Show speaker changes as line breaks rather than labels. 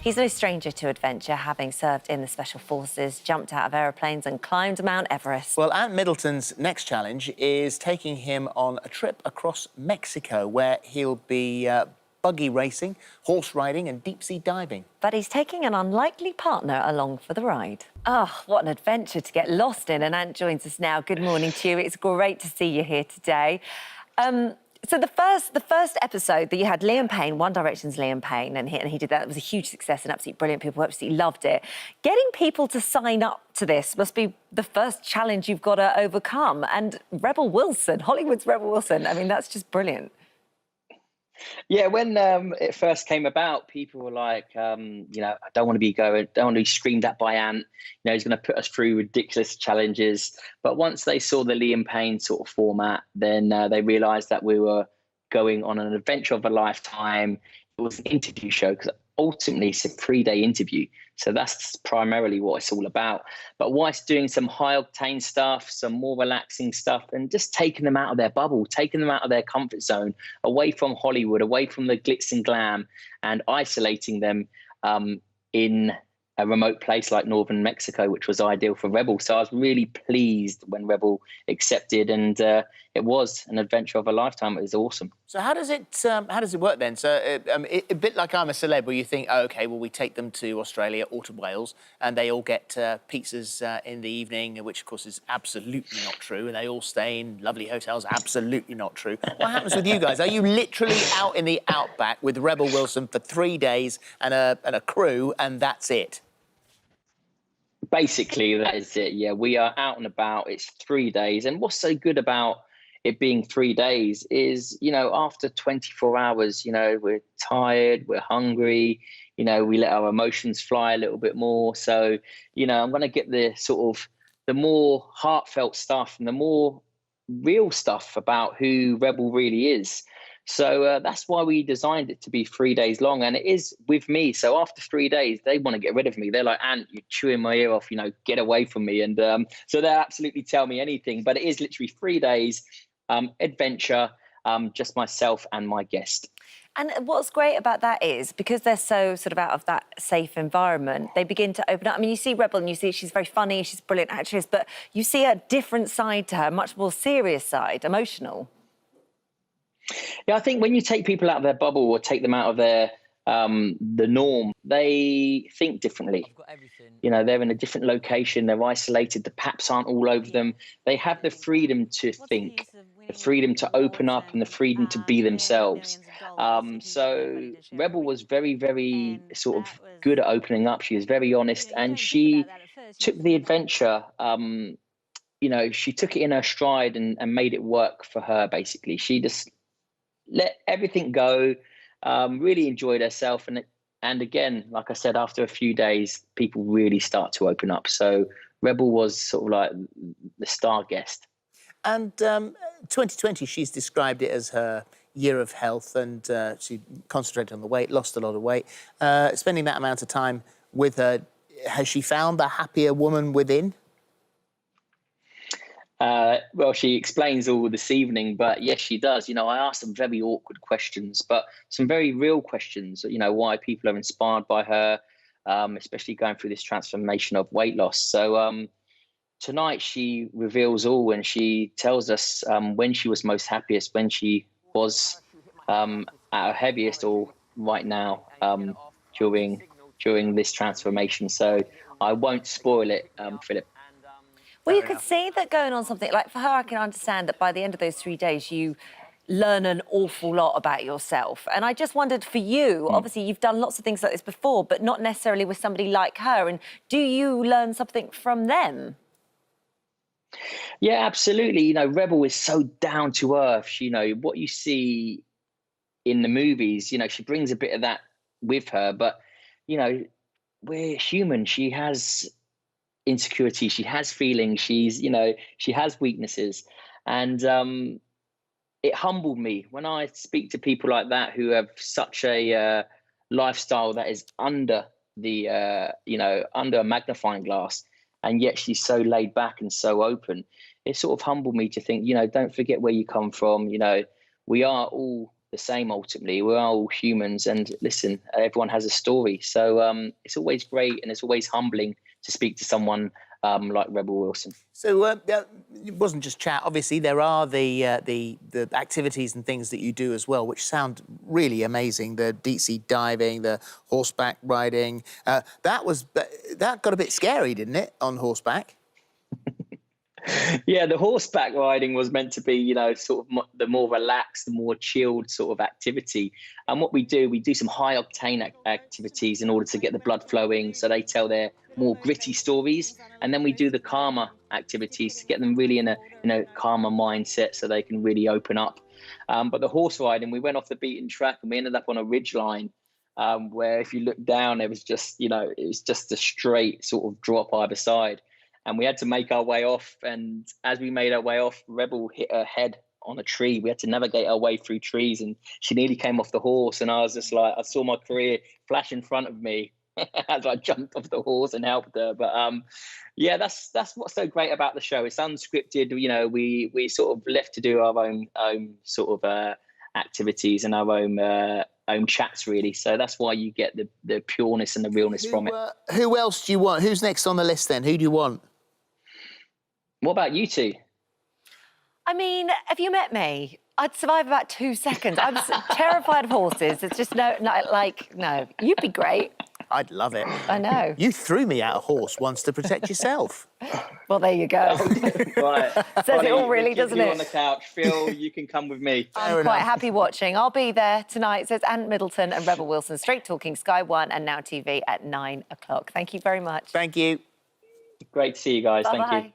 He's no stranger to adventure, having served in the Special Forces, jumped out of aeroplanes and climbed Mount Everest.
Well, Ant Middleton's next challenge is taking him on a trip across Mexico, where he'll be buggy racing, horse riding and deep-sea diving.
But he's taking an unlikely partner along for the ride. Oh, what an adventure to get lost in. And Ant joins us now. Good morning to you. It's great to see you here today. So the first episode that you had, Liam Payne, One Direction's Liam Payne, and he did that. It was a huge success and absolutely brilliant. People absolutely loved it. Getting people to sign up to this must be the first challenge you've got to overcome. And Rebel Wilson, Hollywood's Rebel Wilson, I mean, that's just brilliant.
Yeah, when it first came about, people were like, I don't want to be screamed at by Ant. He's going to put us through ridiculous challenges. But once they saw the Liam Payne sort of format, then they realised that we were going on an adventure of a lifetime. It was an interview show because ultimately it's a 3-day interview. So that's primarily what it's all about. But whilst doing some high-octane stuff, some more relaxing stuff, and just taking them out of their bubble, taking them out of their comfort zone, away from Hollywood, away from the glitz and glam, and isolating them in a remote place like northern Mexico, which was ideal for Rebel. So I was really pleased when Rebel accepted, and it was an adventure of a lifetime. It was awesome.
So how does it work then? So a bit like I'm a Celeb, where you think, oh, OK, well, we take them to Australia or to Wales and they all get pizzas in the evening, which, of course, is absolutely not true. And they all stay in lovely hotels. Absolutely not true. What happens with you guys? Are you literally out in the outback with Rebel Wilson for 3 days and a crew, and that's it?
Basically, that is it. Yeah, we are out and about. It's 3 days. And what's so good about it being 3 days is, after 24 hours, we're tired, we're hungry, we let our emotions fly a little bit more. So, I'm going to get the more heartfelt stuff and the more real stuff about who Rebel really is. So that's why we designed it to be 3 days long, and it is with me. So after 3 days, they want to get rid of me. They're like, Ant, you're chewing my ear off, get away from me. And so they'll absolutely tell me anything. But it is literally 3 days, adventure, just myself and my guest.
And what's great about that is, because they're so sort of out of that safe environment, they begin to open up. I mean, you see Rebel and you see she's very funny, she's a brilliant actress, but you see a different side to her, a much more serious side, emotional.
Yeah, I think when you take people out of their bubble or take them out of their the norm, they think differently. They're in a different location, they're isolated, the paps aren't all over them. They have the freedom to think, the freedom to open up and the freedom to be themselves. So Rebel was very, very sort of good at opening up. She was very honest, and she took the adventure, she took it in her stride and made it work for her, basically. She just let everything go, really enjoyed herself. And again, like I said, after a few days, people really start to open up. So Rebel was sort of like the star guest.
And 2020, she's described it as her year of health, and she concentrated on the weight, lost a lot of weight. Spending that amount of time with her, has she found the happier woman within?
Well, she explains all this evening, but yes, she does. I asked some very awkward questions, but some very real questions, why people are inspired by her, especially going through this transformation of weight loss. So tonight she reveals all, and she tells us when she was most happiest, when she was at her heaviest, or right now during this transformation. So I won't spoil it, Phillip.
Well, you could see that going on something like, for her, I can understand that by the end of those 3 days, you learn an awful lot about yourself. And I just wondered, for you, obviously you've done lots of things like this before, but not necessarily with somebody like her. And do you learn something from them?
Yeah, absolutely. Rebel is so down to earth. What you see in the movies, she brings a bit of that with her. But, we're human. She has insecurity, she has feelings, she has weaknesses, and it humbled me when I speak to people like that who have such a lifestyle that is under under a magnifying glass, and yet she's so laid back and so open. It sort of humbled me to think, don't forget where you come from. We are all the same ultimately. We're all humans, and listen, everyone has a story. So it's always great, and it's always humbling to speak to someone like Rebel Wilson.
So it wasn't just chat. Obviously, there are the activities and things that you do as well, which sound really amazing. The deep sea diving, the horseback riding. That got a bit scary, didn't it, on horseback?
Yeah, the horseback riding was meant to be, sort of the more relaxed, the more chilled sort of activity. And what we do some high octane activities in order to get the blood flowing. So they tell their more gritty stories. And then we do the calmer activities to get them really in a calmer mindset so they can really open up. But the horse riding, we went off the beaten track and we ended up on a ridge line where if you look down, it was just, it was just a straight sort of drop either side. And we had to make our way off. And as we made our way off, Rebel hit her head on a tree. We had to navigate our way through trees, and she nearly came off the horse. And I was just like, I saw my career flash in front of me as I jumped off the horse and helped her. But yeah, that's what's so great about the show. It's unscripted. We sort of left to do our own sort of activities and our own chats, really. So that's why you get the pureness and the realness from it.
Who else do you want? Who's next on the list then? Who do you want?
What about you two?
I mean, have you met me? I'd survive about 2 seconds. I'm terrified of horses. It's just no. You'd be great.
I'd love it.
I know.
You threw me at a horse once to protect yourself.
Well, there you go.
Right.
Says it all, really, doesn't it?
On the couch, Phil, you can come with me.
I'm quite happy watching. I'll be there tonight. Says Ant Middleton and Rebel Wilson, straight talking Sky One and Now TV at 9 o'clock. Thank you very much.
Thank you.
Great to see you guys.
Bye-bye.
Thank you.